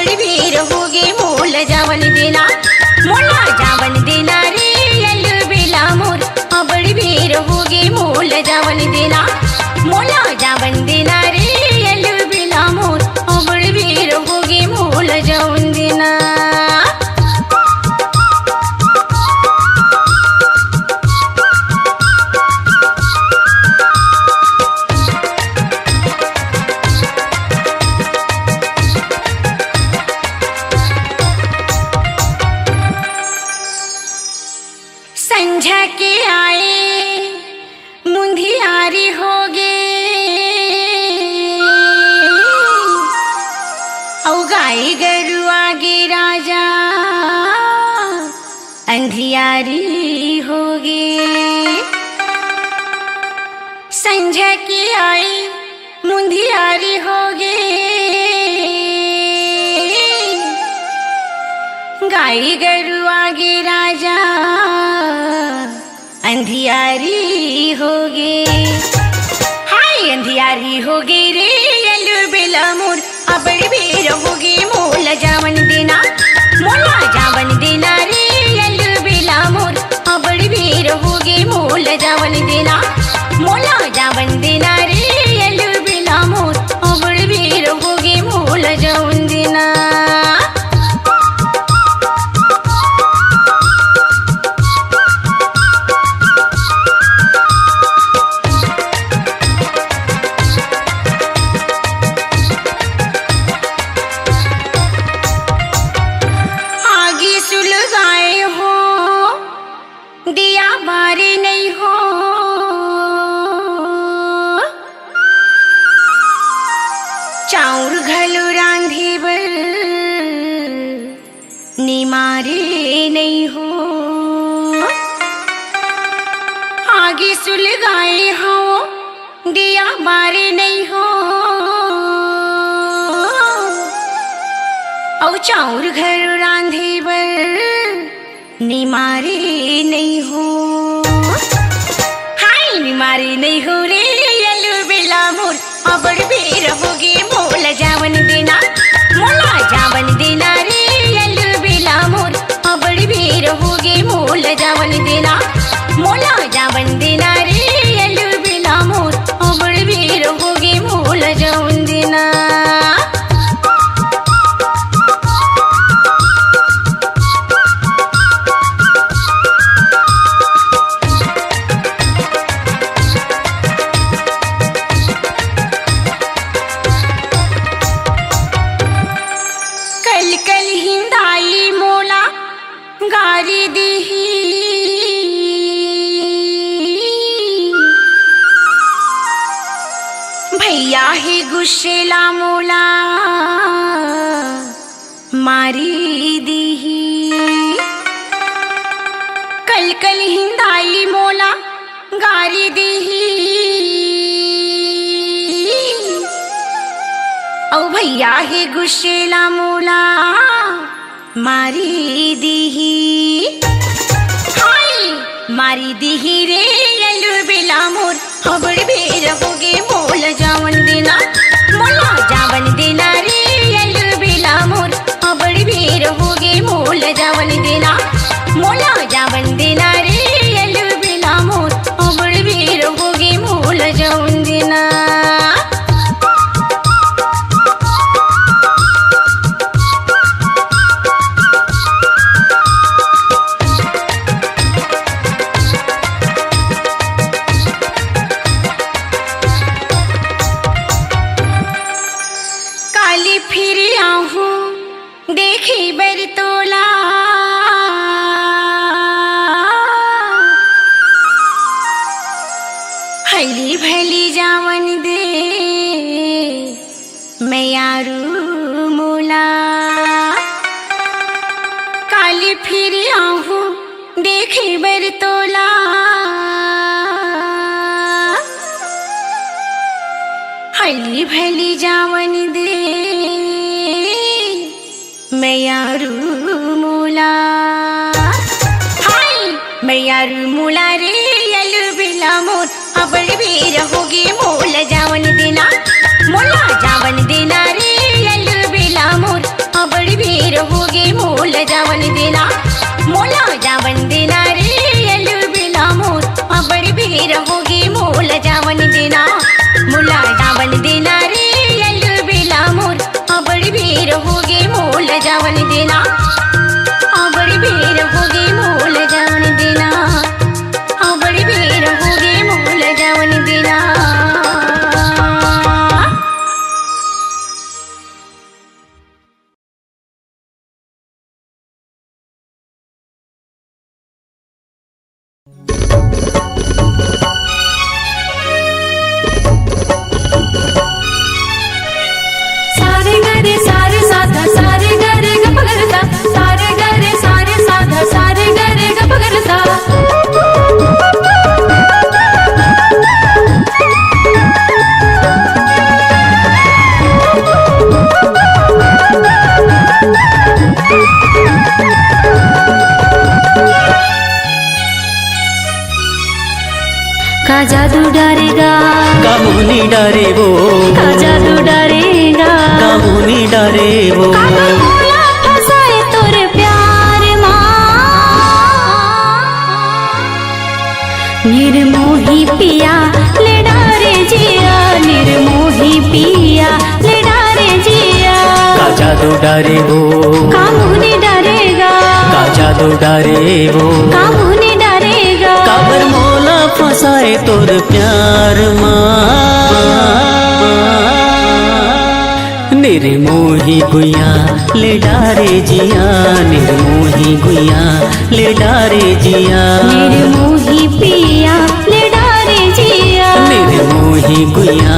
अबड़ भी रहोगे मोल जावन देना मोला जावन देना रे यल बेला मोर अबड़ भी रहोगे मोल जावन देना मोला जावन देना रे यल बेला मोर अबड़ भी रहोगे मोल जावन देना। संझा के आए मुंधियारी होगे औ गाय गरु आगे राजा अंधियारी होगे। संझा के आए मुंधियारी होगे गाय गरु आगे राजा अंधियारी होगे। हाय अंधियारी होगे रे यल बेला मोर अबड़ भी रहोगे मोल जावन देना मोला जावन देना रे यल बेला मोर अबड़ भी रहोगे मोल जावन देना मोला जावन देना रे यल बेला मोर अबड़ भी रहोगे मोल जावन देना। दिया बारे नहीं हो चाउर घलो रांधे बर निमारे नहीं हो आगे सुलगाए हो दिया बारे नहीं हो औ चाउर घलो रांधे बर निमारे नहीं हो। हाय निमारे नहीं हो रे यल बेला मोर अबड़ भी रहोगे मोल जावन देना मोला जावन देना रे यल बेला मोर अबड़ भी रहोगे मोल जावन देना मोला जावन देना रे यल बेला मोर अबड़ भी रहोगे मोल जावन देना। कल कल हिंदाई मोला गारी दीही भैया ही गुस्सेला मोला मारी दीही। कल कल हिंदाई मोला गारी दीही औ भैया हे गुस्सेला मोला मारी दीही। हाय मारी दीही रे यल बेला मोर अबड़ भी रहोगे मोल जावन देना मोला जावन देना रे यल बेला मोर अबड़ भी रहोगे मोल जावन देना मोला जावन देना रे यल बेला मोर अबड़ भी रहोगे मोल जावन देना। फिर आहूं देखी बरतोला हली भली जावन दे मैं यारू मोला काली फिर आहूं देखी बरतोला हली भली जावन दे मैं यारू मोला। हाय मैं यारू मोला रे यल बेला मोर अबड़ भी रहोगे मोल जावन देना मोला जावन देना रे यल बेला मोर अबड़ जावन देना रे यल्लू बेला मोर बड़ी भीड़ होगी मोल जावन देना बड़ी भीड़ होगी मोल जावन देना बड़ी भीड़ होगी मोल जावन देना। सारे गरे सारे साधा सारे गरे गप गरसा सारे गरे सारे साधा सारे गरे गप गरसा। का जादू डरेगा का मोहनी डरे वो का जादू डरेगा का मोहनी डरे वो काका मोला फसाए तोर प्यार निर्मोही पिया ले डारे जिया निर्मोही पिया ले डारे जिया। का जादू डरे वो का मोहनी डरेगा का जादू डरे वो का मोहनी डरेगा काबर मोला फसाए तोर प्यार निर्मोही गुया ले डारे जिया निर्मोही गुया ले डारे जिया निर्मोही पिया ले डारे जिया निर्मोही गुया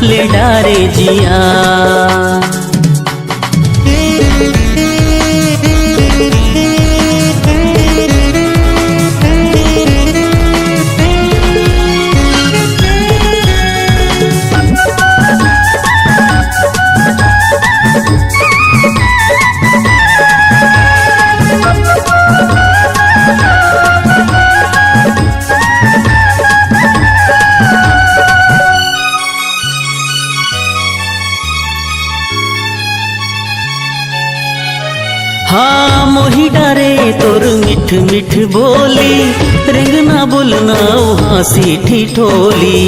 ले डारे जिया। हाँ मोही डारे तोर मिठ मिठ बोली रेंगना बोलना हासी ठिठोली।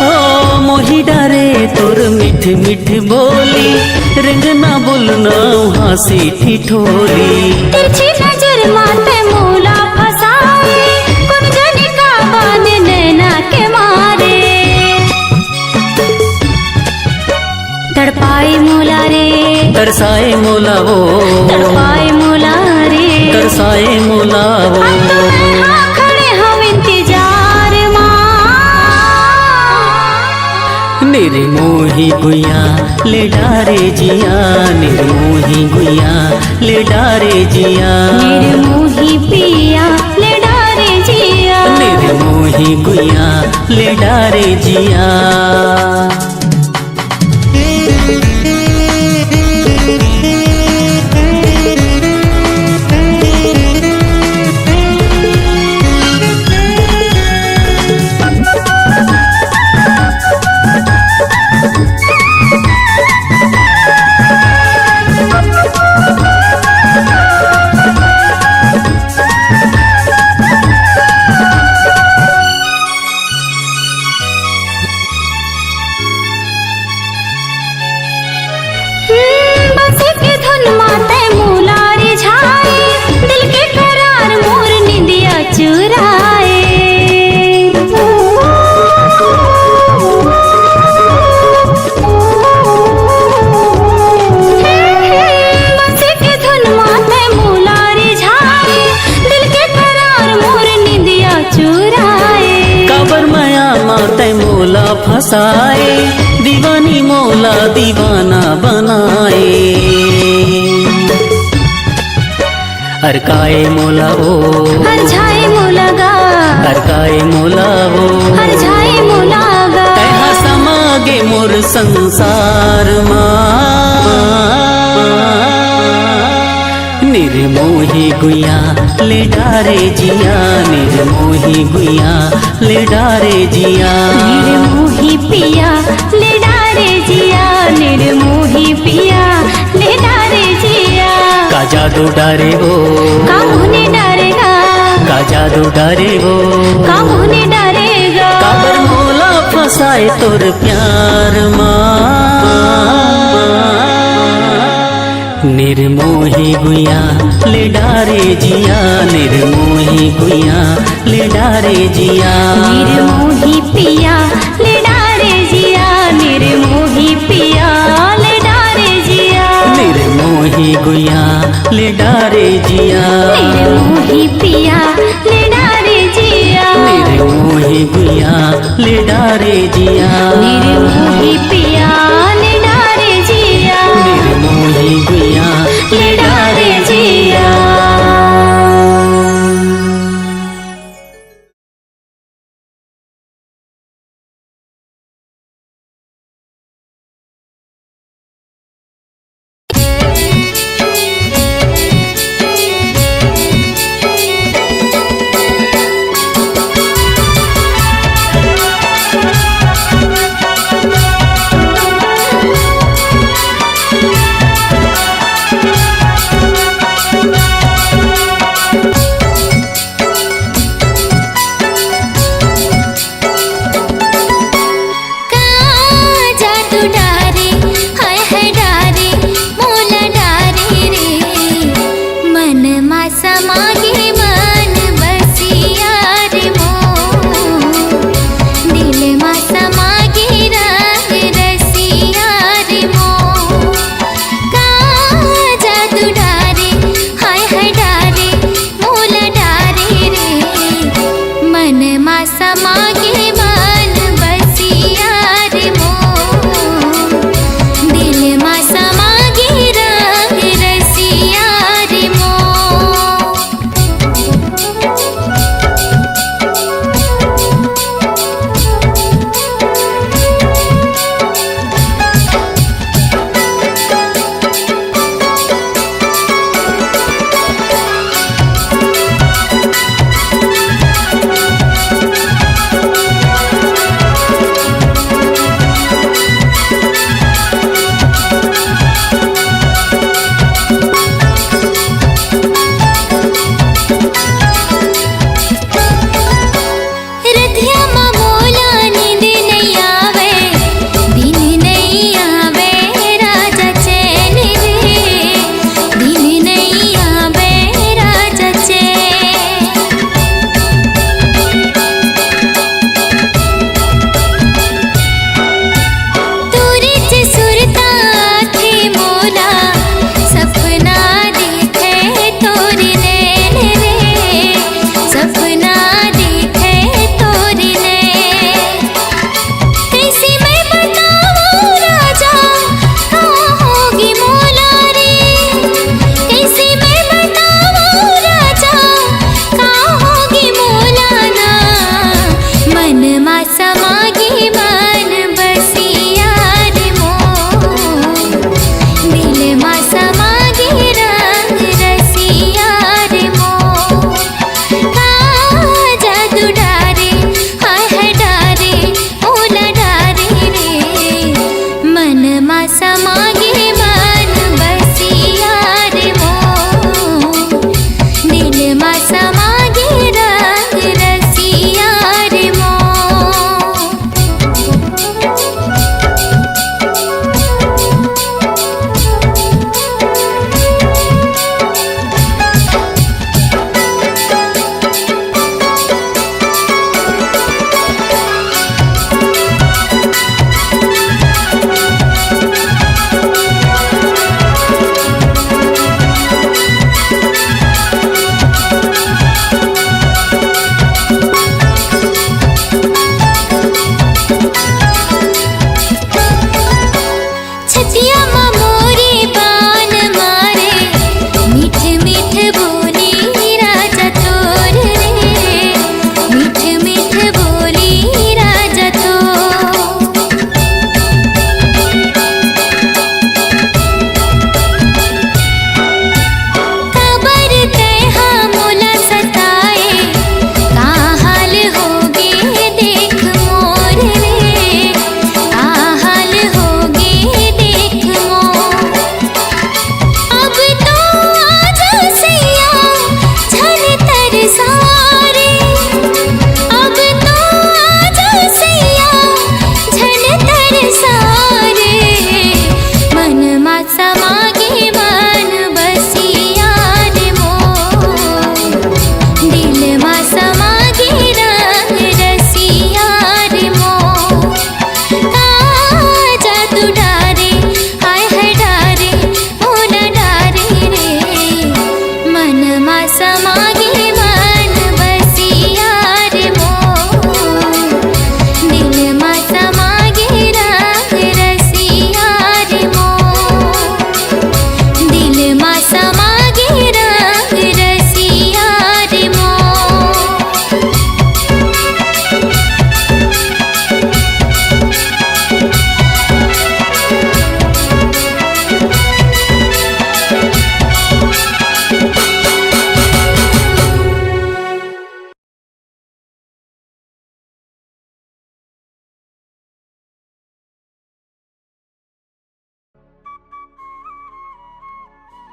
हाँ मोही डारे तोर मिठ मिठ बोली रेंगना बोलना हासी ठिठोली। तिरछी नजर माते मोला फसाए कुन जने का बांध नैना के मारे तड़पाए मोला रे तरसाए मोला वो तड़पाए मोला रे तरसाए मोला वो हम तो यहाँ खड़े हम इंतजार निर्मोही गुया ले डारे जिया निर्मोही गुया ले डारे जिया निर्मोही पिया ले डारे जिया निर्मोही गुया ले डारे जिया। फसाए दीवानी मौला दीवाना बनाए अरकाए मोला ओ हर झाए मोला गा अरकाए मोला ओ हर झाए मोला गा कहा समागे मोर संसार निर्मोही गुया ले डारे जिया निर्मोही गुया ले डारे जिया निर्मोही पिया ले डारे जिया निर्मोही पिया ले डारे जिया का जादू डारे वो का मुने जादू डरे वो काहू ने डरेगा काबर मोला फसाए तोर प्यार निर्मोही गुया ले डारे जिया निर्मोही गुया ले डारे जिया निर्मोही पिया ले डारे जिया निर्मोही पिया ले डारे जिया निर्मोही गुया ले डारे जिया निर्मोही पिया ले डारे जिया निर्मोही गुया ले डारे जिया निर्मोही पिया ले डारे जिया निर्मोही गुया ले डारे जिया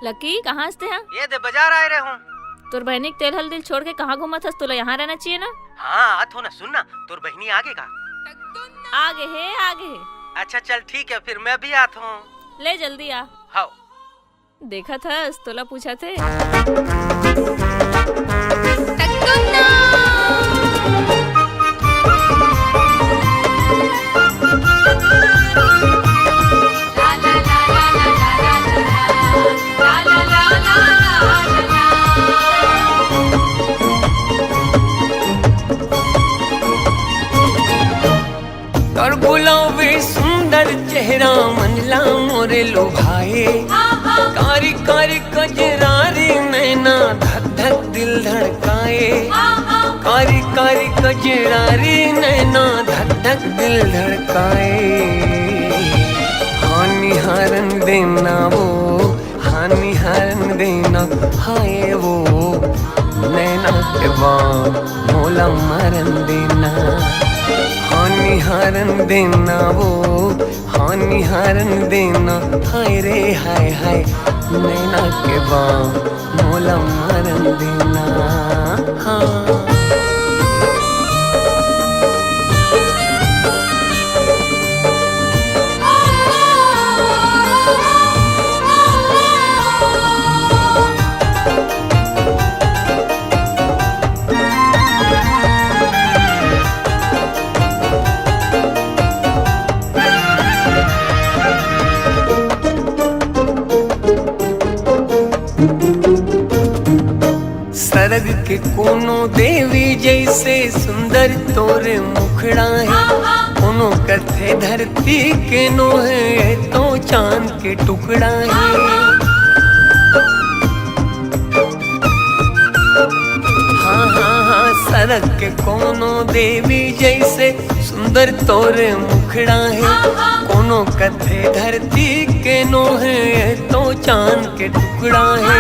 लकी कहाँ हंसते हैं? ये दे बाजार आए रहे हूँ। तोर बहनी के तेल हल्दी छोड़ के कहाँ घूमत हस? तुला यहाँ रहना चाहिए ना। हाँ आत हो ना, सुन ना, तोर बहनी आगे का आगे है आगे है। अच्छा चल ठीक है, फिर मैं भी आत हूँ। ले जल्दी आ। हाँ देखा था तोला पूछा थे। और गुलाबी सुंदर चेहरा मनला मोरे लुभाए, कारी कारी कजरारी नैना धक धक दिल धड़काए, कारी कारी कजरारी नैना धक धक दिल धड़काए। हानि हारन देना वो, हानि हारन देना हाय वो, नैना के बाद मोला मरन देना। हानि हारन देना वो, हानि हारन देना हाय रे हाय हाय, नैना के बाद मोला मरन देना। हाँ सरग के कोनो देवी जैसे सुंदर तोरे मुखड़ा है, कोनो कथे धरती के नो है तो चांद के टुकड़ा है। हाँ हाँ हाँ सरग के कोनो देवी जैसे सुंदर तोरे मुखड़ा है, कोनो कथे धरती के नो है तो चांद के टुकड़ा है,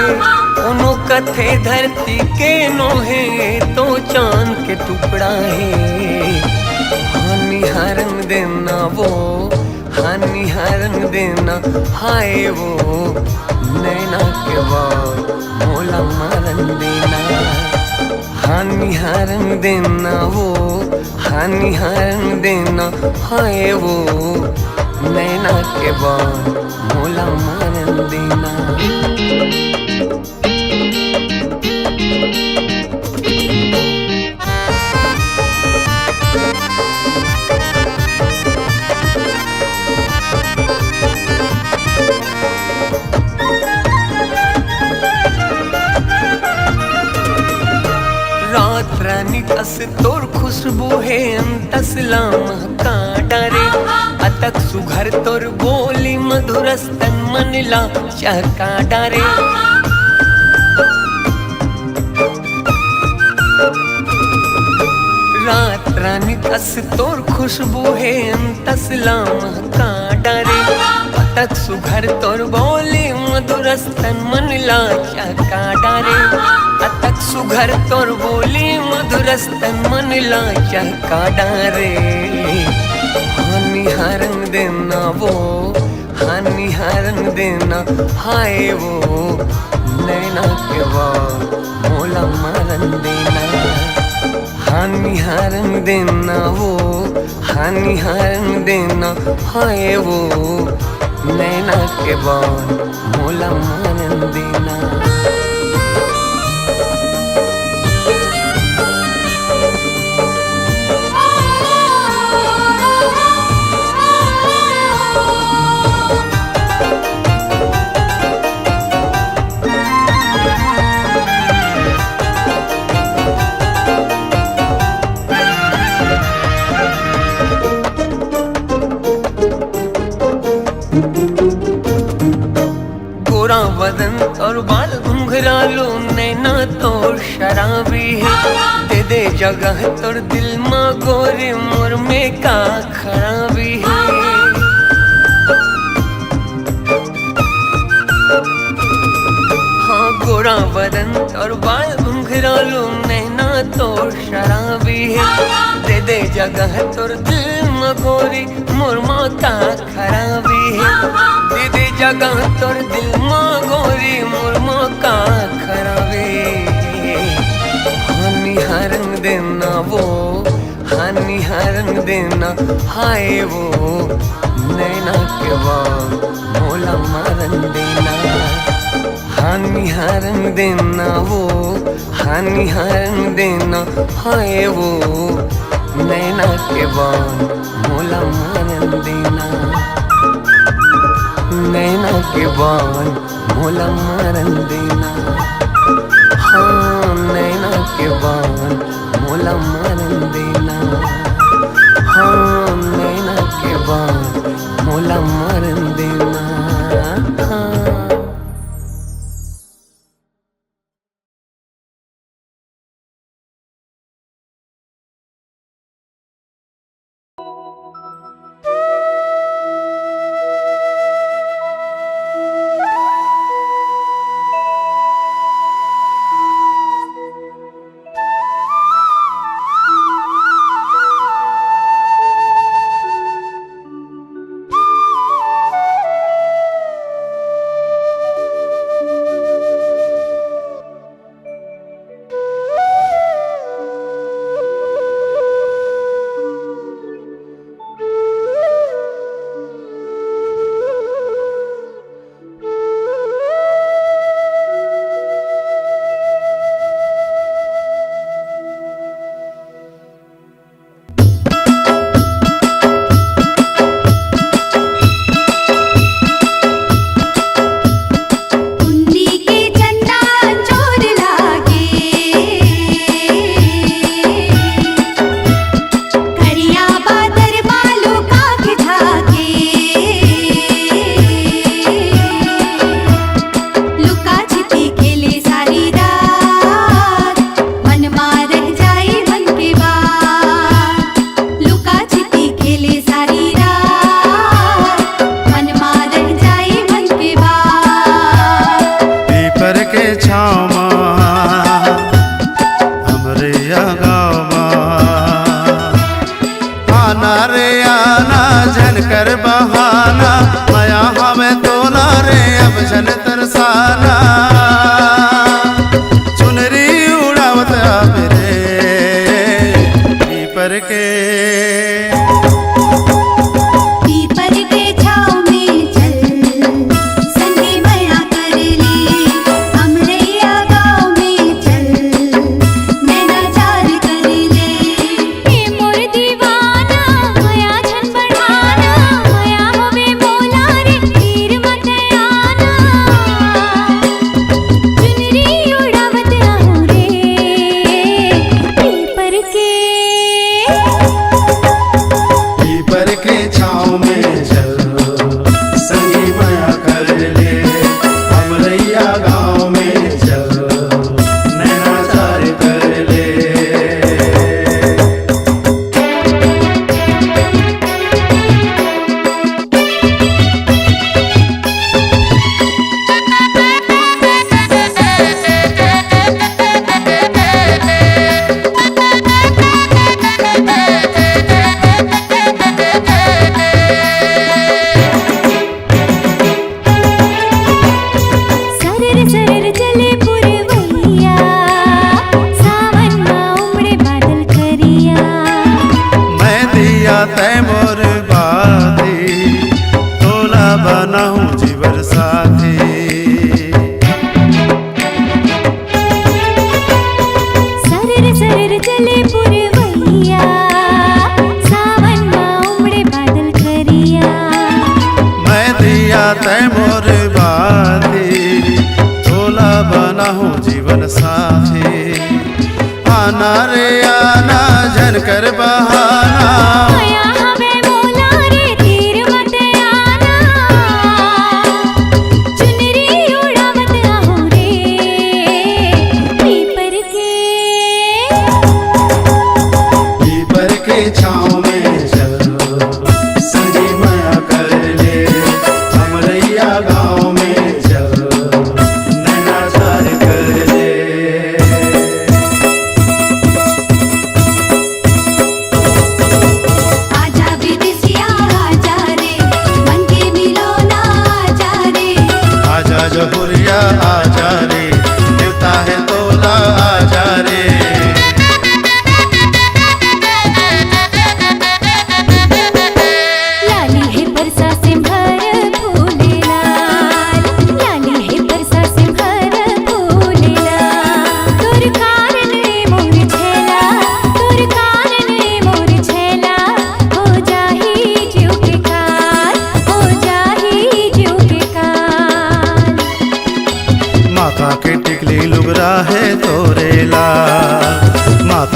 कोनो कथे धरती के नो है तो चांद के टुकड़ा है। हानि हारन देना वो, हानि हारन देना हाय वो, नैना के बाद मोला मरन देना। हानि हारन देना वो, हानि हारन देना हाय वो, नैना के बाद मोला मरन देना। रात रानी कस तोर खुशबू है अंतसला महका डरे, अतक सुघर तोर बोली मधुर स्तन मनला चहका डरे। रात रानी कस तोर खुशबू है अंतसला महका डरे, अतक सुघर तोर बोली मधुर स्तन मनला चहका डरे, अतक सुघर तोर बोली मधुर स्तन मनला चहका डरे। हानि हारन देना वो, हानि हारन देना हाय वो, नैना के बाद मोला मरन देना। हानि हारन देना वो, हानि हारन देना हाय वो, नैना के बाद मोला मरन देना। गोरा बदन और बाल घुंघरालो, नैना तोर शराबी है, दे दे जगह तोर दिल माँ गोरे मोर में का खराबी है। हाँ गोरा बदन और बाल घुंघरालो, नैना तो शराबी है। दे दे जगह तुर दिल मगोरी मुरमा का खराबी है। दे दे जगह तुर दिल मगोरी मुरमा का खराबी। हानि हरंग देना वो, हानि हरंग देना हाय वो, नैना के बाद मोला मारन देना। हानि हरंग देना वो, हानि हरंग देना हाय वो, नैना के बाद मोला मारन देना। नैना के बाद मोला मारन देना। हाँ नैना के बाद मोला मारन देना। हाँ नैना के बाद मोला मारन देना। हाँ।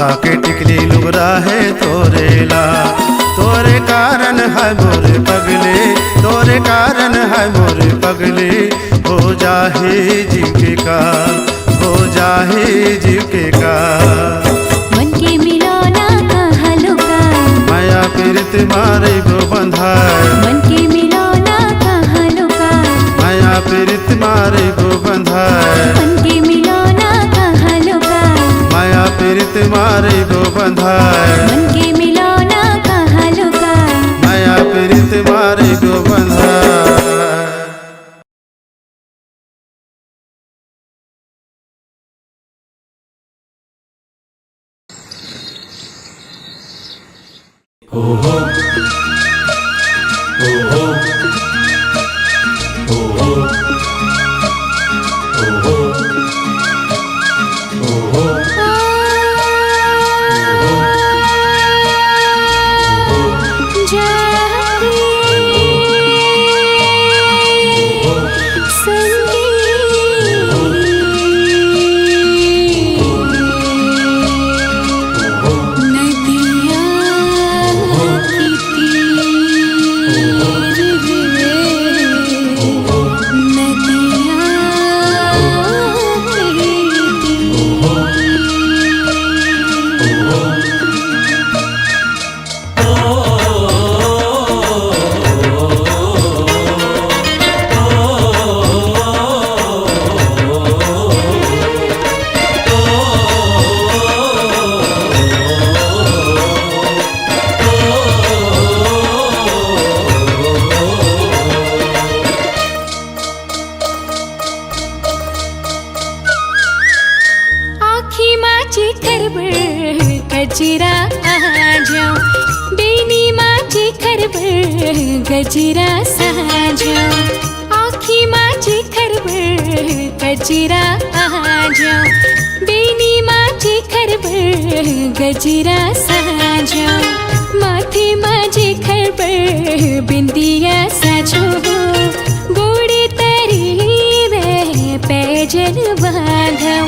माथा के टिकली लुगरा है तोरेला। तोरे कारण है मोरे पगले, तोरे कारण है मोरे पगले। हो जाहे जीके का, हो जाहे जीके का। मन के मिलौना कहाँ लुका, माया पीरित मारे गो बंधाए। मन के मिलौना कहाँ लुका, माया पीरित मारे गो बंधाए। मन के मिलौना कहाँ लुका, माया पीरित मारे गो बंधाए। मन के मिलौना कहाँ लुका। माया पीरित मारे गो बंधाए। गजरा साजा आँखी माझी खरबळ गजरा आजा बेनी माझी खरबळ गजरा साजा माथे माझे खरबळ बिंदिया साजो गोडे तरी वे पैजन बांधव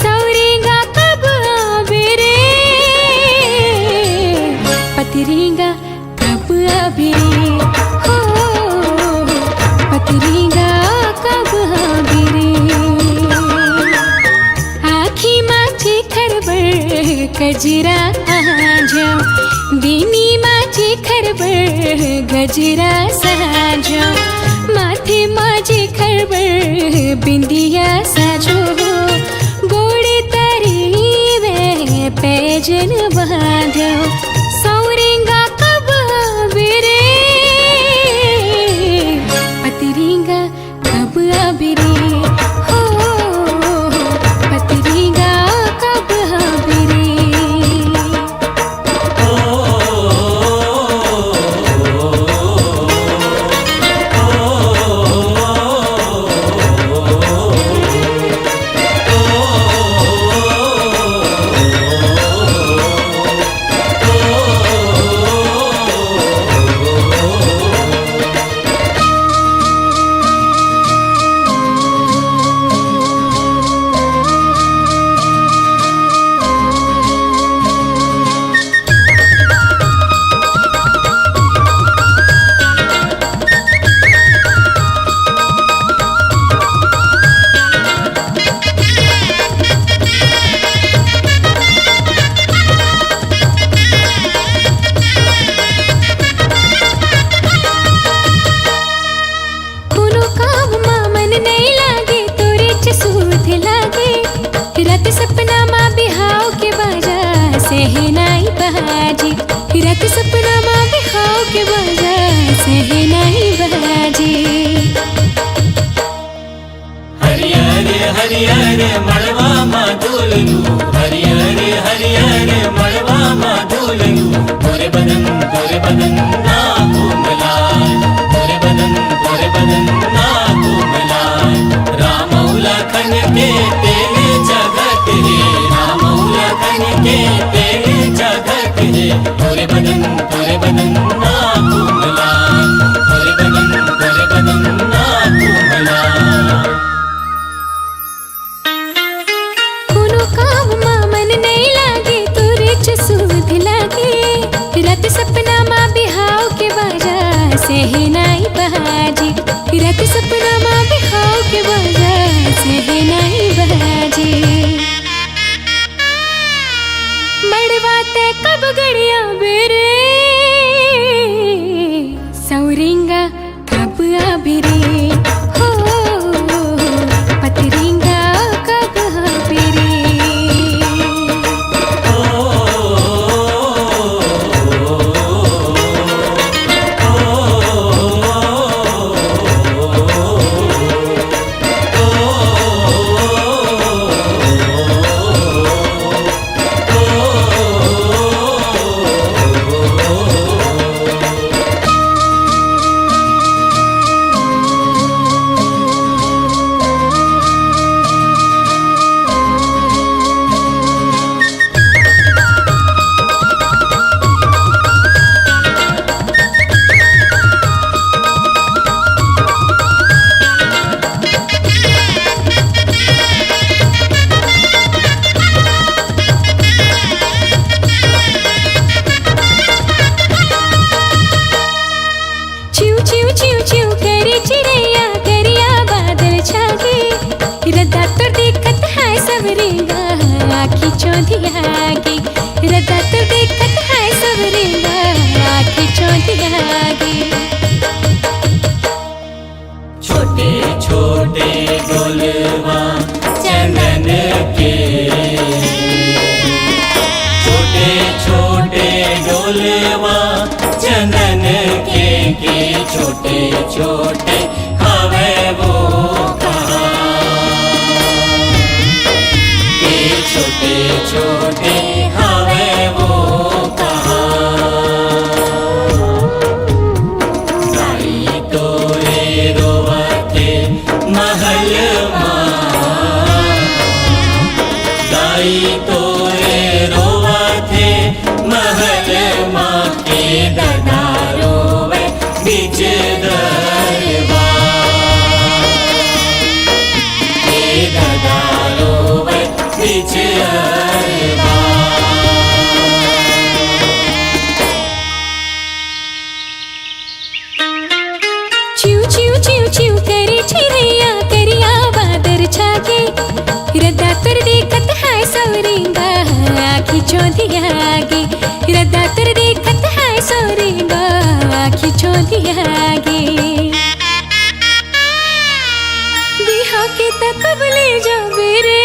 सौरेगा कब आबेरे पतरेगा कब आबेरे हो पतरेगा कब आबेरे आँखी माझे खरबळ गजरा आजा बेनी माझे खरबळ गजरा साजा माथे माझे खरबळ बिंदिया साजो गोडे तरी वे पैजन बांधव सौरेगा कब आबेरे पतरेगा कब आबेरे हो पतरेगा कब आबेरे रत सपना माँ बिहाव के बाजा सहनाई बहाजी रत सपना माँ बिहाव के बाजा सहनाई बहाजी हरियर हरियर मड़वा माँ डोलू हरियर मड़वा माँ डोलू गोरे बदन ना घूमला गोरे बदन ना घूमला रामौला खन के तेरे जगत है रामौला खन के तेरे जगत है गोरे बदन ना घूमला गोरे बदन ना घूमला कोनो काम माँ मन नहीं लागे तो गड़वा ते कब गड़िया बेरे सौरिंगा कब आबिरे हो पतरिंगा कब आबिरे छोटे छोटे डोलवा चंदन के छोटे छोटे डोलवा चंदन के छोटे छोटे हवे वो छोटे छोटे हवे वो गाई तोरे रोवते महल गाई तोरे रोवते महल माँ के दादा रोवे बीच दरबार के दादा रोवे बीच चिव चिव चिव चिव करे चिड़ैया करिया बादर छाके रद्दा तुर देखत है सौरिंगा आखी चौंधिया आगे रद्दा तुर देखत है सौरिंगा आखी चौंधिया आगे बिहा के तक ले जावे रे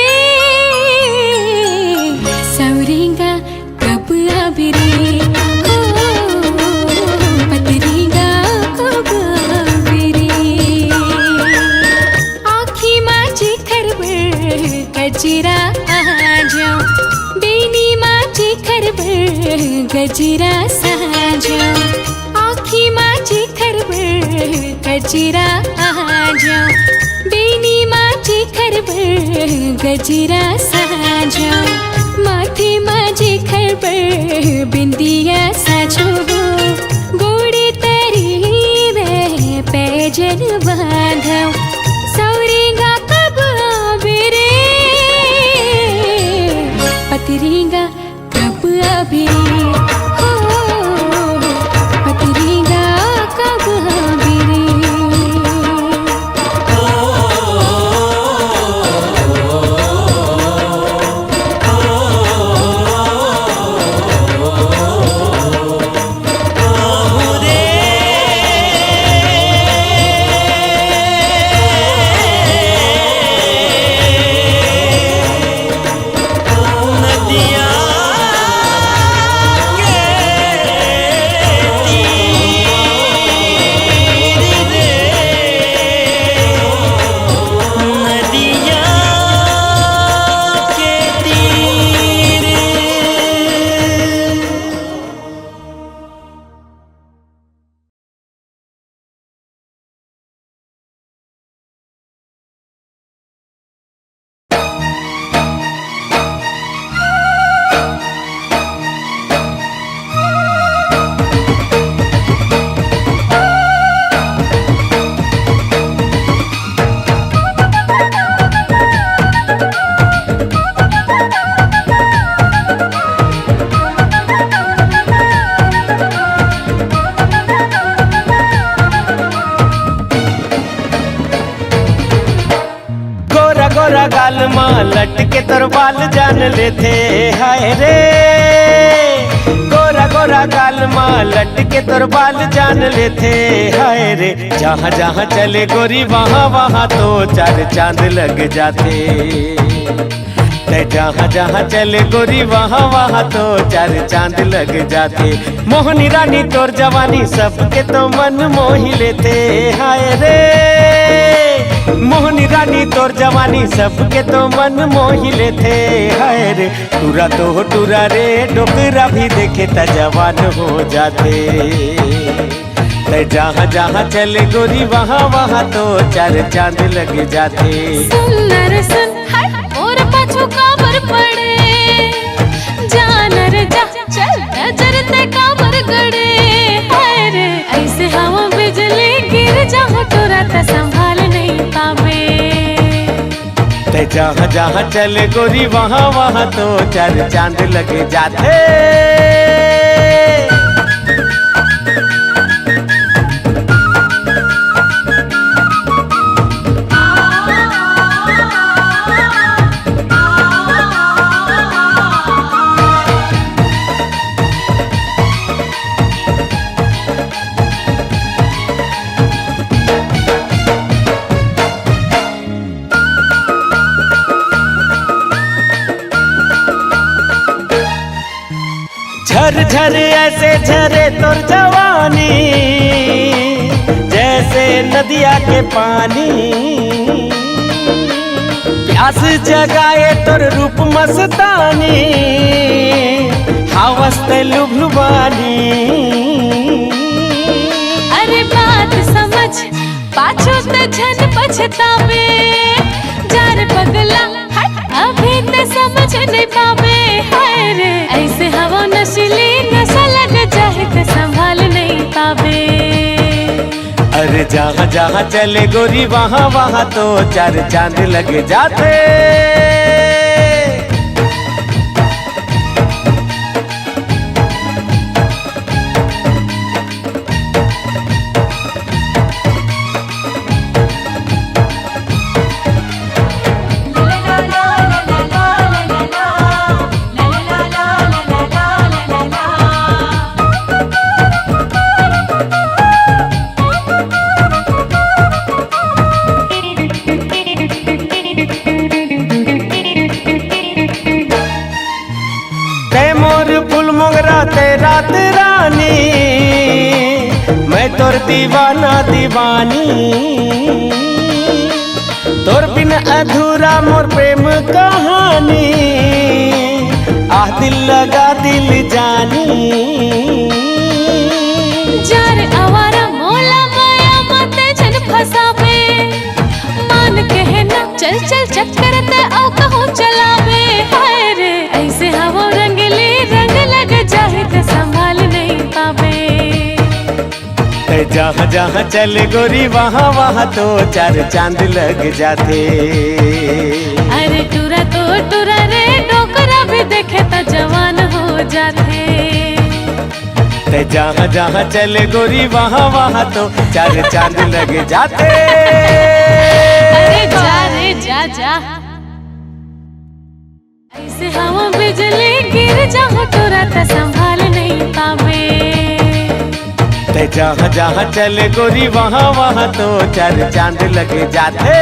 सौरिंगा कब आबिरे पतरिंगा कब आबिरे आखी माची खरबर गजरा आ जाओ बेनी माची खरबर गजरा सा जाओ आखी माची खरबर गजरा आ जाओ बेनी माची खरबर गजरा सा जाओ माथे माजे खरबर बिंदिया साजो गोड़े तरी रे पैजन बांधो सौरिंगा कब आबिरे पतरिंगा कब आबिरे हो पतरिंगा कब आबिरे गाल माँ लटके तोर बाल जान लेते हाय रे पलट के तोर बाल जान लेते हाय रे। जहाँ जहाँ चले गोरी वहाँ वहाँ तो चार चांद लग जाते। जहाँ जहाँ चले गोरी वहाँ वहाँ तो चार चांद लग जाते। मोहनी रानी तोर जवानी सबके तो मन मोही लेते हाय रे। मोहनी रानी तोर जवानी सबके तो मन मोही लेते हाय रे। टूरा तो टूरा रे डोकरा भी देखे त जवान हो जाते। जहाँ जहाँ चले गोरी वहाँ वहाँ तो चार चांद लग जाते। सुंदर सुन और पाछू काबर पड़े जानर जा चल नजर ते काबर गड़े हाय रे। ऐसे हवा बिजली गिर जहाँ तोरा त संभाल नहीं पावे। जहाँ जहाँ चले गोरी वहाँ वहाँ तो चार चांद लग जाते। झर झर ऐसे झरे तोर जवानी जैसे नदिया के पानी। प्यास जगाए तोर रूप मस्तानी हावस्ते लुभलुबानी। अरे बात समझ पाछू ते झन पछतावे। जार पगला अभी ते समझ नहीं पावे हाय रे। ऐसे हवा नशीली नशा लग जाए ते संभाल नहीं पावे। अरे जहाँ जहाँ चले गोरी वहाँ वहाँ तो चार चांद लग जाते। रात रानी मैं तोर दीवाना दीवानी। तोर बिन अधूरा मोर प्रेम कहानी। आह दिल लगा दिल जानी। जार आवारा मोला माया मते जन फसावे। मान के ना चल चल चक्कर ते आओ कहो चलावे हाय रे। ऐसे हवा रंगली रंग लग जाए ते संभाल नहीं पावे। जहाँ जहाँ चले गोरी वहाँ वहाँ तो चार चांद लग जाते। अरे टूरा तो टूरा रे डोकरा भी देखे तो जवान हो जाते। जहाँ जहाँ चले गोरी वहाँ वहाँ तो चार चांद लग जाते। अरे जा रे जा जा। ऐसे हवा बिजली गिर जहाँ तोरा त संभाल नहीं पावे। जहाँ जहाँ चले गोरी वहाँ वहाँ तो चार चांद लग जाते।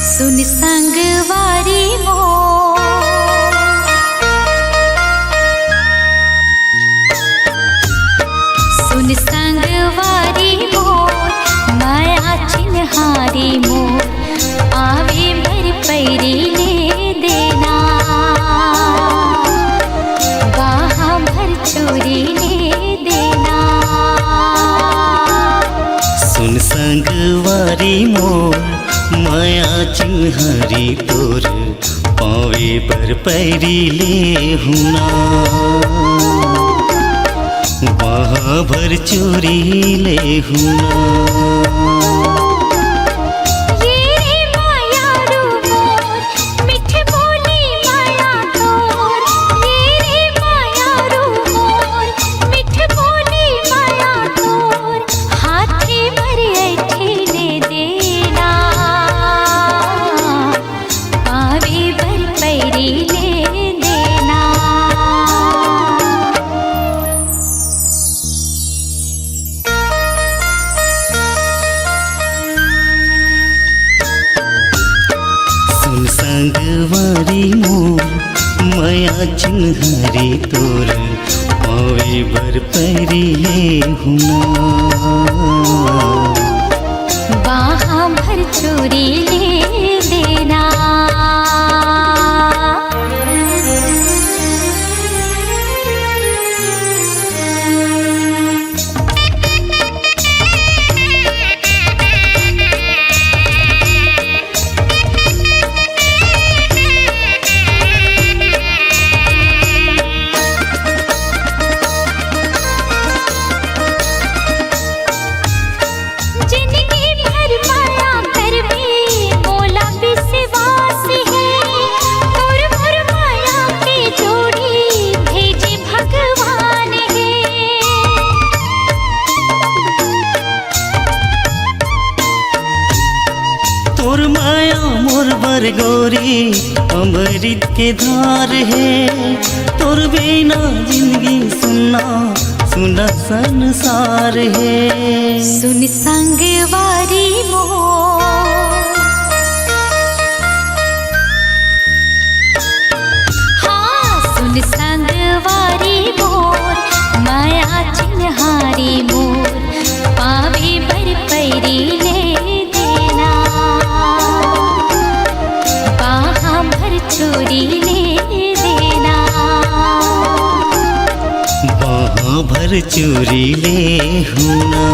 सुन संगवारी सुन संगवारी मोर माया चिन्हारी मोर आवे भर पैरी ले देना। बाहा भर चोरी ले देना। सुन संगवारी मोर माया चिन्हारी तोर पावे पर पैरी ले हुना। बाह भर चोरी ले हुना ये रे माया रू मोर मिठ बोली माया तोर ये रे माया रू मोर मिठ बोली माया तोर हाथे भर ऐठे ने देना पावे भर पैरी ले देना सुन संगवारी मोर माया चिन्हारी तोर पावे भर पैरी ले हुना बाहा भर चोरी ले देना जिंदगी भर माया करबी बोला विश्वास है तोर भर माया के जोड़ी भेजे भगवान है तोर माया मोर बर गोरी अमृत के धार है तोर बिना जिंदगी सुना सुना संसार है सुन संगवारी मोर हाँ सुन संगवारी मोर माया चिन्हारी मोर पावे बर पैरी ले देना बाहा भर चोरी ले देना बाह भर चोरी ले हुना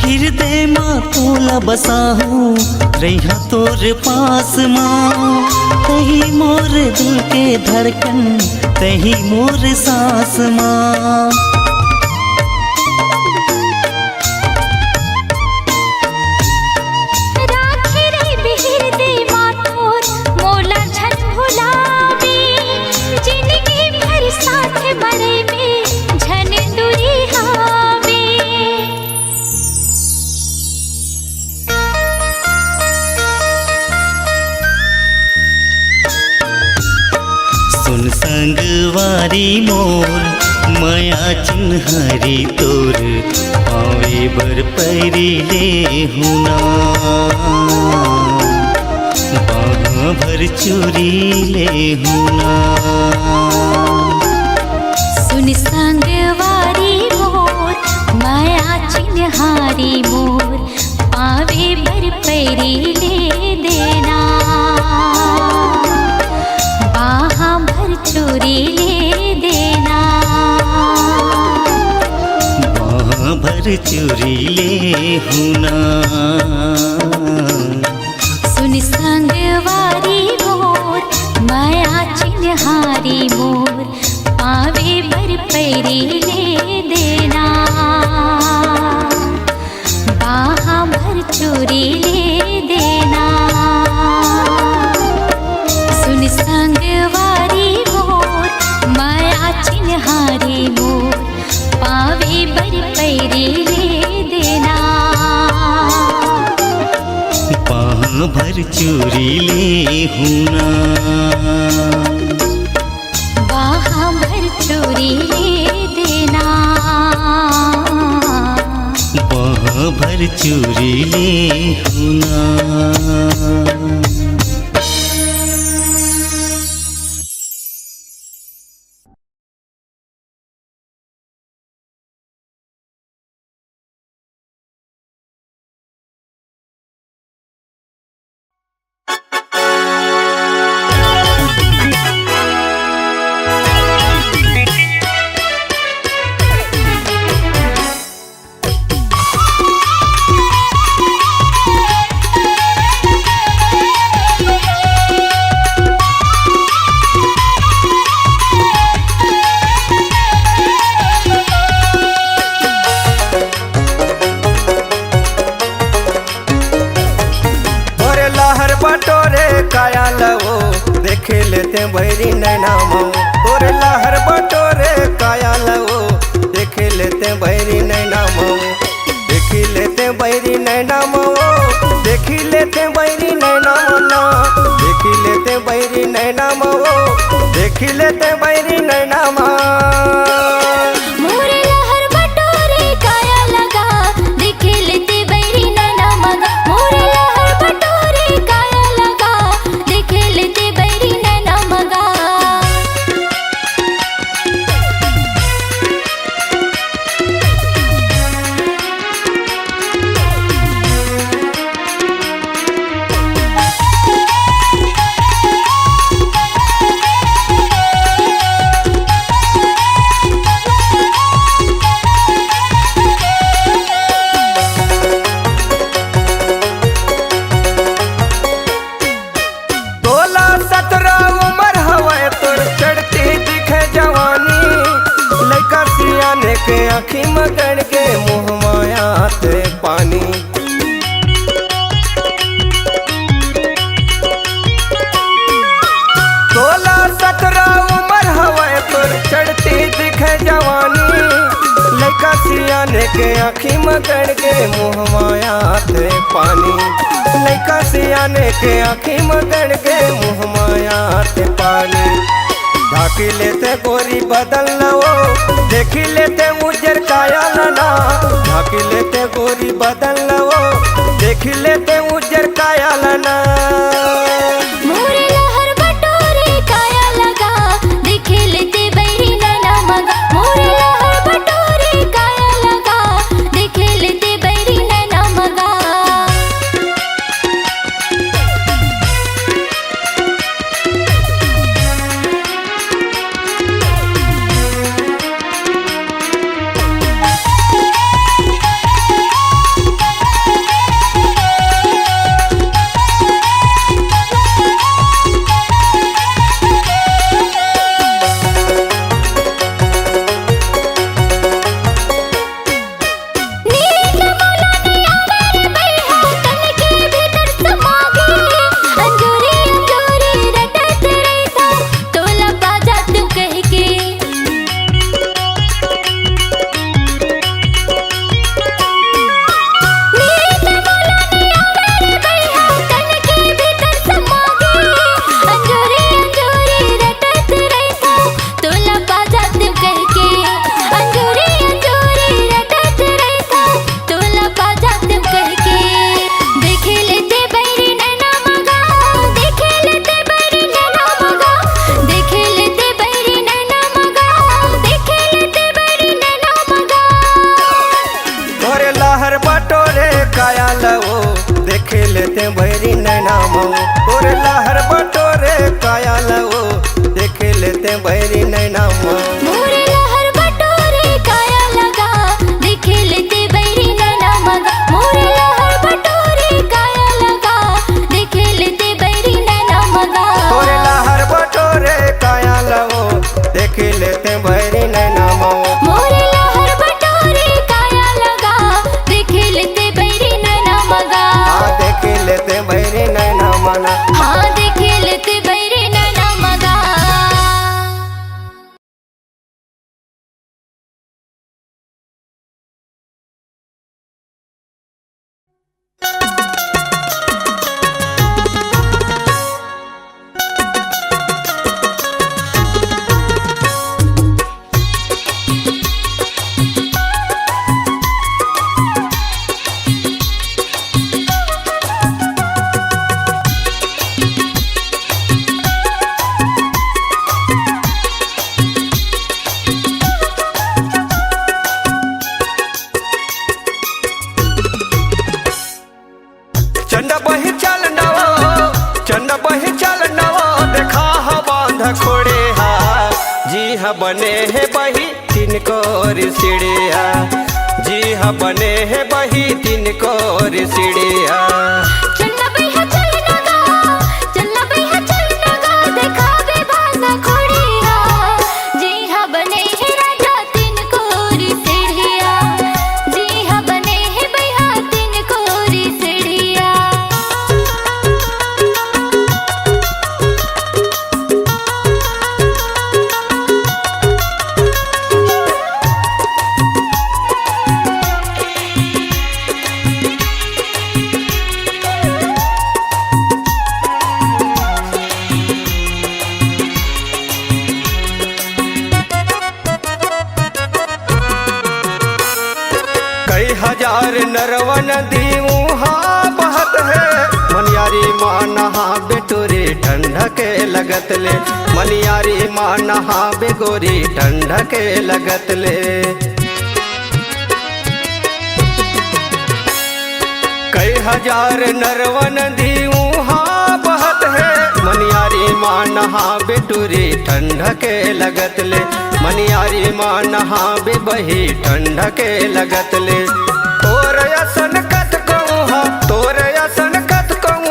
हृदय माँ तोला बसा हूँ रहा तोर पास माँ तही मोर दिल के धड़कन तही मोर सांस माँ राखी रे बिहिर दे मातोर मोला झन भुलावे जिंदगी भर साथ मरे में झन दूरी हावे सुन संगवारी मोर माया चिन्हारी तोर पावे बर पैरी ले हुना बाह भर चोरी ले हुना सुन संगवारी मोर माया चिन्हारी मोर पावे बर पैरी ले देना बाहा भर चोरी ले देना बाह भर चोरी ले हुना सुन संगवारी मोर माया चिन्हारी मोर पावे बर पैरी ले देना बाहा भर चोरी ले देना सुन संगवारी मोर माया चिन्हारी मोर पावे बर पैरी ले देना बाह भर चोरी ले हुना बाहा भर चोरी ले देना बाह भर चोरी ले हुना काया लवो देख लेते बैरी नैना मऊ तोरे लहर बटोरे काया लवो देख लेते बैरी नैना मऊ देख लेते बैरी नैना मऊ देख लेते बैरी नैना मना देख लेते बैरी नैना मऊ देख लेते बैरी नैना मा मोरे लहर बटोरे काया लगा देख लेते बैरी नैना मगा मोरे लहर बटोरे काया लगा देख लेते बैरी नैना मगा के आँखी मगन के मुँह माया ते पानी 16-17 उम्र हवे तोर चढ़ती दिखे जवानी लड़का सियाने के आँखी मगन के मुँह माया ते पानी लड़का सियाने के आँखी मगन के मुँह माया ते पानी ढाकी लेते गोरी बदल लवो देखी लेते उजर काया लना ढाकी लेते गोरी बदल लवो देखी लेते उजर काया लना मोरे लहर बटोरे काया लगा देख लेते बैरी नैना मगा मोरे लहर बटोरे काया लगा देख लेते बैरी नैना मगा लेते बैरी नैना मऊ तोरे लहर बटोरे काया लवो देख लेते बैरी नैना मऊ मोरे लहर बटोरे काया लगा देख लेते बैरी नैना मगा मोरे लहर बटोरे काया लगा देख लेते बैरी नैना मगा तोरे लहर बटोरे काया लवो देख लेते बैरी नैना मऊ मोरे लहर बटोरे काया लगा देख लेते बैरी नैना मगा देख लेते बैरी नैना मना हाँ देख लेते बैरी नैना मगा चंदा बही चल नवा चंदा बही चल नवा देखा हा बांध खोड़े हा जी हा बने है बही तीन कोर सिड़िया जी हा बने है बही तीन कोर सिड़िया चलना बैहा चलना बैहा चलना गा देखावे भाषा खोड़िया जी हाँ बने है राजा तीन कोरी सीढ़िया जी हाँ बने है बैहा तीन कोरी सीढ़िया माँ नहा बेटोरी ठंडा के लगत ले, मनियारी माँ नहा बेगोरी ठंडा के लगत ले। कई हजार नरवन दी वहाँ बहत है, मनियारी माँ नहा बेटोरी ठंडा के लगत ले, मनियारी माँ नहा बे बही ठंडा के लगत ले। तोर असन कत कहूँ तोर असन कत कहूँ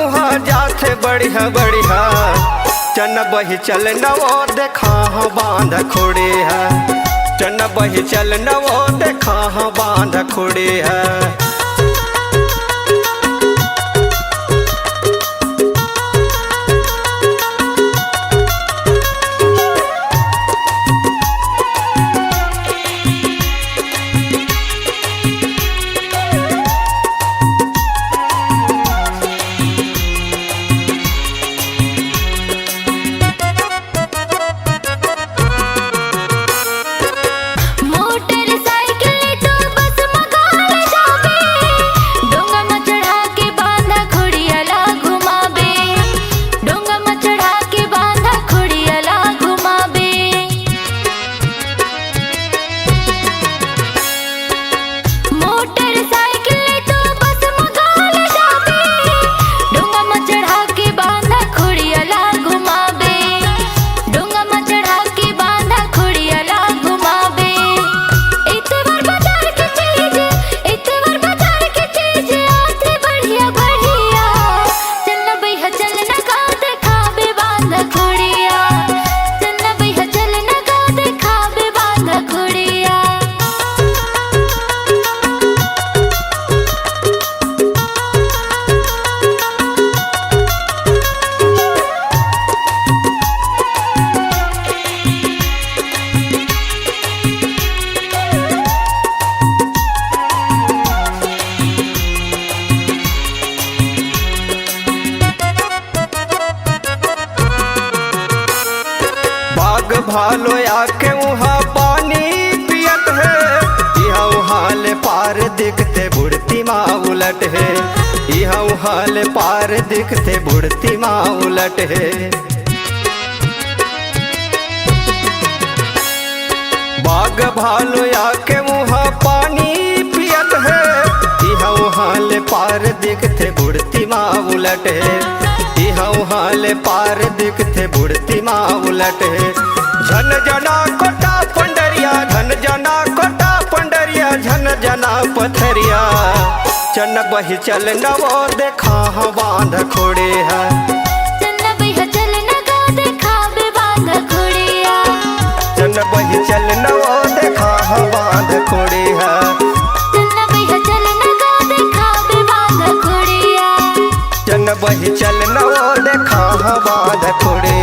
जाथे बढ़िया बढ़िया, चन बही चल नवो देखा बांध खोड़े है, चन बही चल नवो देखा बांध खोड़े है। भालो आके वहाँ पानी पियत है, यहाँ वहाँ ले पार दिखते बुढ़ती माँ उलट है, यहाँ वहाँ ले पार दिखते बुढ़ती माँ उलट है। बाग भालो आके वहाँ पानी पियत है, यहाँ वहाँ ले पार दिखते बुढ़ती माँ उलट है, यहाँ वहाँ ले पार दिखते बुढ़ती माँ उलट है। झन जना कोटा पंडरिया झन जना कोटा पंडरिया झन जना पथरिया, चन बही चल नवो देखा बांध खोड़े है, चन बही चल नगा देखा बांध खोड़िया, चन बही चल नवो देखा बांध खोड़े है, चन बही चल नगा देखा बांध खोड़िया, चन बही चल नवो देखा बांध खोड़े